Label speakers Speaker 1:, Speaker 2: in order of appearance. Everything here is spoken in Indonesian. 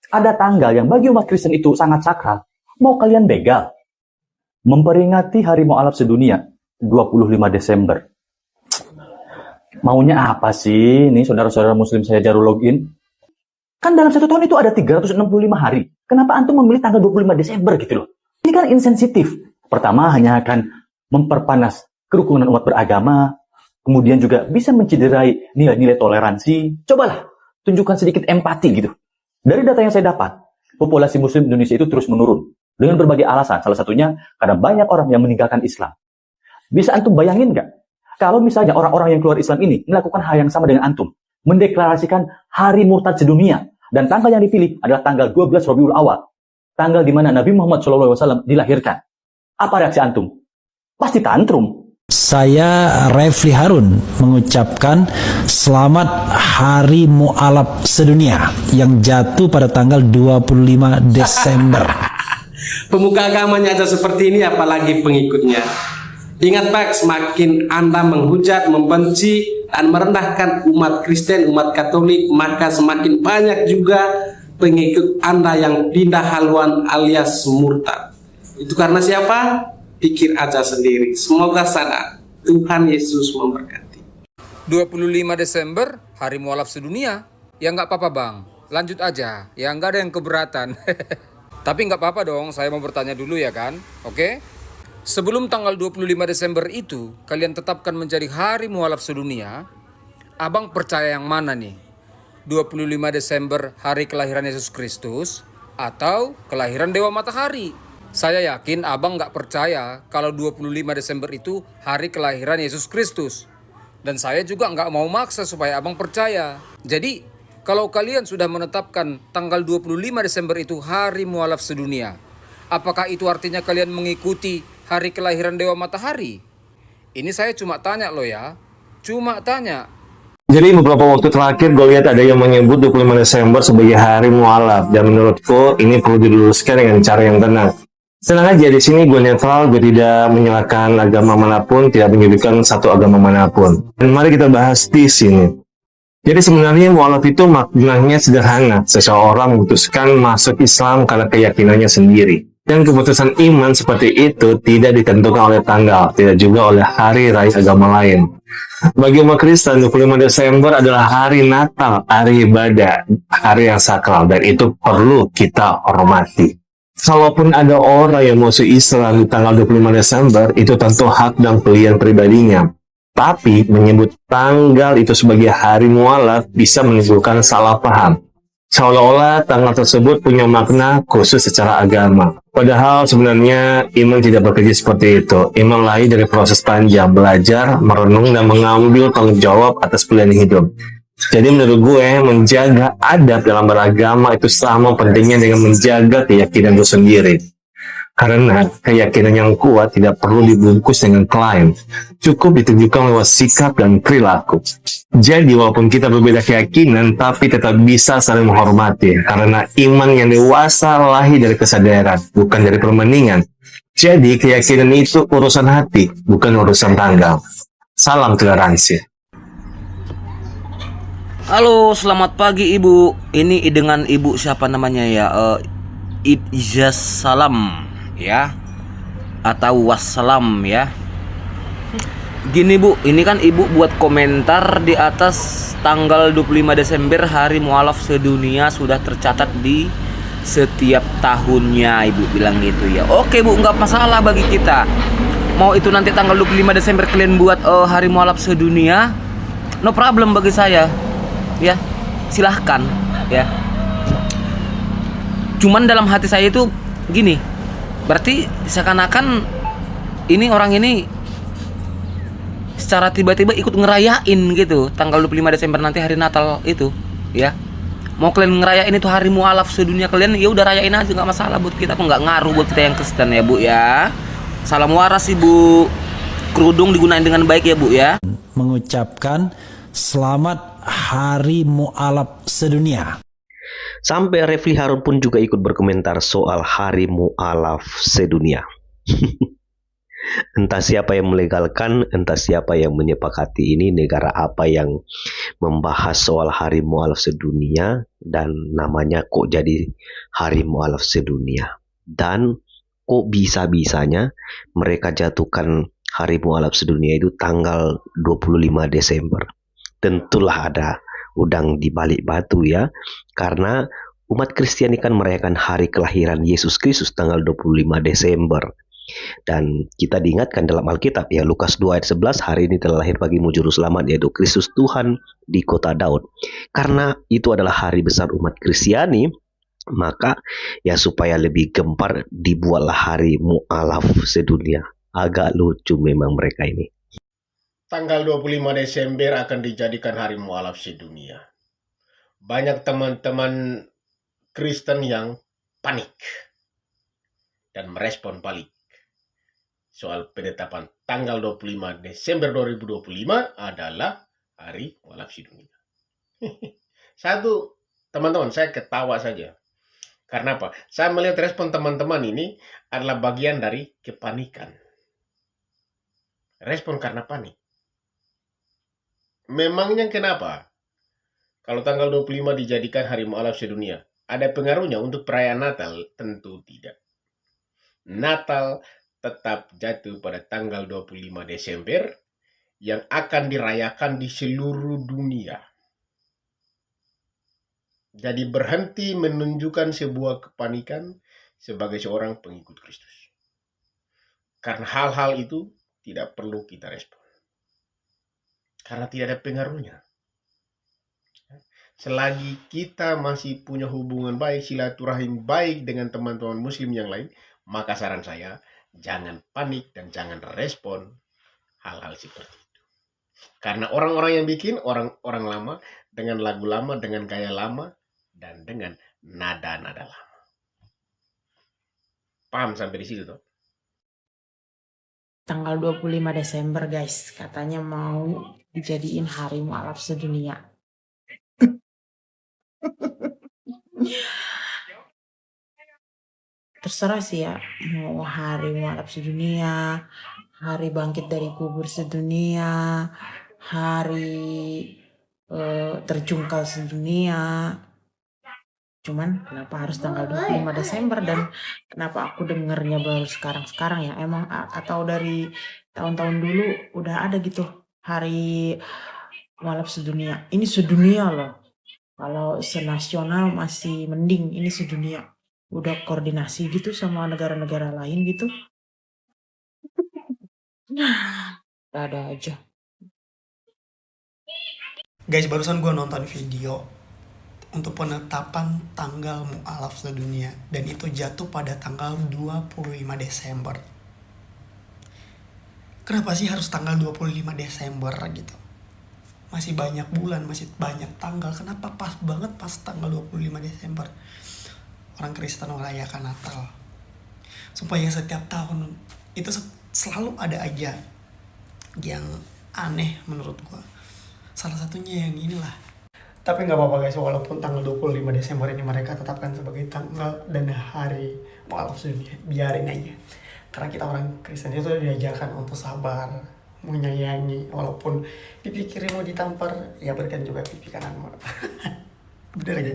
Speaker 1: Ada tanggal yang bagi umat Kristen itu sangat sakral. Mau kalian begal? Memperingati Hari Mu'alaf Sedunia, 25 Desember. Maunya apa sih? Nih saudara-saudara muslim saya Jarul login. Kan dalam satu tahun itu ada 365 hari. Kenapa antum memilih tanggal 25 Desember gitu loh? Ini kan insensitif. Pertama, hanya akan memperpanas kerukunan umat beragama. Kemudian juga bisa mencederai nilai-nilai toleransi. Cobalah, tunjukkan sedikit empati gitu. Dari data yang saya dapat, populasi muslim Indonesia itu terus menurun. Dengan berbagai alasan, salah satunya karena banyak orang yang meninggalkan Islam. Bisa antum bayangin nggak? Kalau misalnya orang-orang yang keluar Islam ini melakukan hal yang sama dengan antum, mendeklarasikan Hari Murtad Sedunia, dan tanggal yang dipilih adalah tanggal 12 Rabiul Awal, tanggal di mana Nabi Muhammad SAW dilahirkan. Apa reaksi antum? Pasti tantrum.
Speaker 2: Saya Refli Harun mengucapkan selamat Hari Mu'alaf Sedunia yang jatuh pada tanggal 25 Desember.
Speaker 3: Pemuka agamanya aja seperti ini, apalagi pengikutnya. Ingat Pak, semakin Anda menghujat, membenci, dan merendahkan umat Kristen, umat Katolik, maka semakin banyak juga pengikut Anda yang pindah haluan alias murtad. Itu karena siapa? Pikir aja sendiri. Semoga sadar. Tuhan Yesus memberkati.
Speaker 4: 25 Desember, Hari Mu'alaf Sedunia. Ya nggak apa-apa bang, lanjut aja. Ya nggak ada yang keberatan. Tapi nggak apa-apa dong, saya mau bertanya dulu ya kan, oke? Sebelum tanggal 25 Desember itu, kalian tetapkan menjadi Hari Mu'alaf Sedunia, abang percaya yang mana nih? 25 Desember hari kelahiran Yesus Kristus, atau kelahiran Dewa Matahari? Saya yakin abang nggak percaya kalau 25 Desember itu hari kelahiran Yesus Kristus. Dan saya juga nggak mau maksa supaya abang percaya. Jadi, kalau kalian sudah menetapkan tanggal 25 Desember itu Hari Mu'alaf Sedunia, apakah itu artinya kalian mengikuti hari kelahiran Dewa Matahari? Ini saya cuma tanya loh ya. Cuma tanya.
Speaker 5: Jadi beberapa waktu terakhir gue lihat ada yang menyebut 25 Desember sebagai Hari Mu'alaf. Dan menurutku ini perlu diluruskan dengan cara yang tenang. Tenang aja, di sini gue netral, gue tidak menyalahkan agama manapun, tidak menyudutkan satu agama manapun. Dan mari kita bahas di sini. Jadi sebenarnya mu'alaf itu maknanya sederhana. Seseorang memutuskan masuk Islam karena keyakinannya sendiri. Dan keputusan iman seperti itu tidak ditentukan oleh tanggal, tidak juga oleh hari raya agama lain. Bagi umat Kristen, 25 Desember adalah hari Natal, hari ibadah, hari yang sakral, dan itu perlu kita hormati. Kalaupun ada orang yang masuk Islam di tanggal 25 Desember, itu tentu hak dan pilihan pribadinya. Tapi menyebut tanggal itu sebagai Hari Mu'alaf bisa menimbulkan salah paham. Seolah-olah tanggal tersebut punya makna khusus secara agama. Padahal sebenarnya iman tidak bekerja seperti itu. Iman lahir dari proses panjang, belajar, merenung, dan mengambil tanggung jawab atas pilihan hidup. Jadi menurut gue, menjaga adab dalam beragama itu sama pentingnya dengan menjaga keyakinan itu sendiri. Karena keyakinan yang kuat tidak perlu dibungkus dengan klaim, cukup ditunjukkan lewat sikap dan perilaku. Jadi walaupun kita berbeda keyakinan, tapi tetap bisa saling menghormati, karena iman yang dewasa lahir dari kesadaran, bukan dari perbandingan. Jadi keyakinan itu urusan hati, bukan urusan tanggal. Salam toleransi.
Speaker 6: Halo, selamat pagi Ibu. Ini dengan Ibu siapa namanya ya? Ijaz Salam ya, atau wassalam ya. Gini Bu, ini kan Ibu buat komentar di atas tanggal 25 Desember Hari Mu'alaf Sedunia sudah tercatat di setiap tahunnya, Ibu bilang gitu ya. Oke Bu, nggak masalah bagi kita. Mau itu nanti tanggal 25 Desember kalian buat Hari Mu'alaf Sedunia, no problem bagi saya. Ya, silahkan ya. Cuman dalam hati saya itu gini, berarti seakan-akan ini orang ini secara tiba-tiba ikut ngerayain gitu tanggal 25 Desember nanti hari Natal itu ya. Mau kalian ngerayain itu Hari Mu'alaf Sedunia kalian, ya udah rayain aja, nggak masalah buat kita, kok nggak ngaruh buat kita yang Kristen ya Bu ya. Salam waras Ibu. Kerudung digunain dengan baik ya Bu ya.
Speaker 2: Mengucapkan selamat Hari Mu'alaf Sedunia.
Speaker 7: Sampai Refli Harun pun juga ikut berkomentar soal Hari Mu'alaf Sedunia. Entah siapa yang melegalkan, entah siapa yang menyepakati ini, negara apa yang membahas soal Hari Mu'alaf sedunia, dan namanya kok jadi Hari Mu'alaf sedunia. Dan kok bisa-bisanya mereka jatuhkan Hari Mu'alaf sedunia itu tanggal 25 Desember. Tentulah ada udang di balik batu ya, karena umat Kristiani kan merayakan hari kelahiran Yesus Kristus tanggal 25 Desember. Dan kita diingatkan dalam Alkitab ya, Lukas 2 ayat 11, hari ini telah lahir bagimu juru selamat, yaitu Kristus Tuhan di kota Daud. Karena itu adalah hari besar umat Kristiani, maka ya supaya lebih gempar dibuatlah hari Mu'alaf sedunia. Agak lucu memang mereka ini.
Speaker 8: Tanggal 25 Desember akan dijadikan hari Mu'alaf sedunia. Banyak teman-teman Kristen yang panik dan merespon balik soal penetapan tanggal 25 Desember 2025 adalah hari Mu'alaf sedunia. Satu, teman-teman, saya ketawa saja. Karena apa? Saya melihat respon teman-teman ini adalah bagian dari kepanikan. Respon karena panik. Memangnya kenapa? Kalau tanggal 25 dijadikan hari Mu'alaf sedunia, ada pengaruhnya untuk perayaan Natal? Tentu tidak. Natal tetap jatuh pada tanggal 25 Desember yang akan dirayakan di seluruh dunia. Jadi berhenti menunjukkan sebuah kepanikan sebagai seorang pengikut Kristus. Karena hal-hal itu tidak perlu kita respon. Karena tidak ada pengaruhnya. Selagi kita masih punya hubungan baik, silaturahim baik dengan teman-teman muslim yang lain, maka saran saya, jangan panik dan jangan respon hal-hal seperti itu. Karena orang-orang yang bikin, orang-orang lama, dengan lagu lama, dengan gaya lama, dan dengan nada-nada lama. Paham sampai di situ toh?
Speaker 9: Tanggal 25 Desember guys, katanya mau dijadiin hari Mu'alaf sedunia. Terserah sih ya, mau hari Mu'alaf sedunia, hari bangkit dari kubur sedunia, hari terjungkal sedunia. Cuman kenapa harus tanggal 25 Desember dan kenapa aku dengernya baru sekarang-sekarang ya? Emang atau dari tahun-tahun dulu udah ada gitu hari Mu'alaf sedunia. Ini sedunia loh. Kalau senasional masih mending, ini sedunia. Udah koordinasi gitu sama negara-negara lain gitu. Ada aja.
Speaker 10: Guys, barusan gue nonton video untuk penetapan tanggal Mu'alaf sedunia, dan itu jatuh pada tanggal 25 Desember. Kenapa sih harus tanggal 25 Desember gitu? Masih banyak bulan, masih banyak tanggal. Kenapa pas banget pas tanggal 25 Desember? Orang Kristen merayakan Natal. Supaya setiap tahun itu selalu ada aja yang aneh menurut gua. Salah satunya yang inilah. Tapi nggak apa-apa guys, walaupun tanggal 25 Desember ini mereka tetapkan sebagai tanggal dan hari Mu'alaf sedunia, biarin aja. Karena kita orang Kristen itu diajarkan untuk sabar, menyayangi, walaupun pipi kiri mau ditampar, ya berikan juga pipi kanan. Bener aja.